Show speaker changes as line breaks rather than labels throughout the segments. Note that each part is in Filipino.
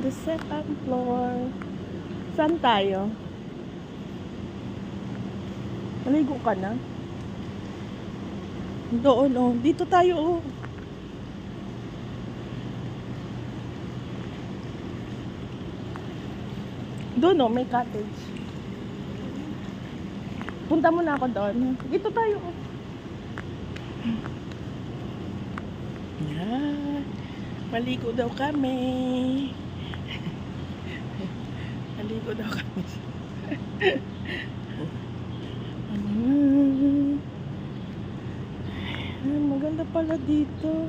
the second floor. Saan tayo? Maligo ka na? Doon, oh. Dito tayo, oh. Doon, oh. May cottage. Punta muna ako doon. Dito tayo, oh. Yan. Maligo daw kami. Maligo daw kami. Maganda pala dito.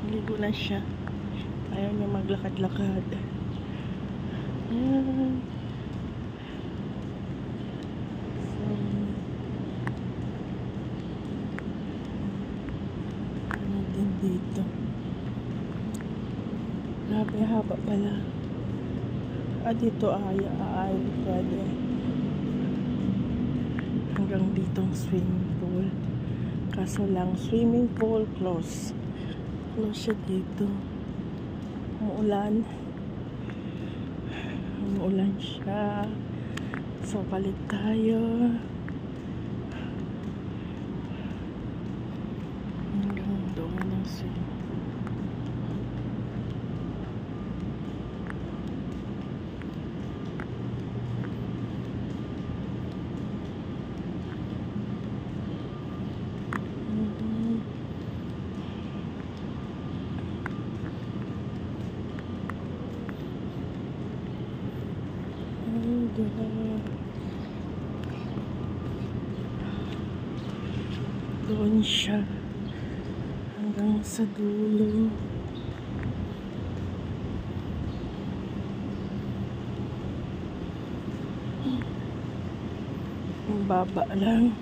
Maligo na siya. Ayaw niya maglakad-lakad. Ayan. Dito. Grabe, haba pala. Dito ay pwede. Hanggang ditong swimming pool. Kaso lang, swimming pool close. Close siya dito. Umuulan. Umuulan siya. So, balik tayo. Doon siya hanggang sa dulo. Ang baba lang.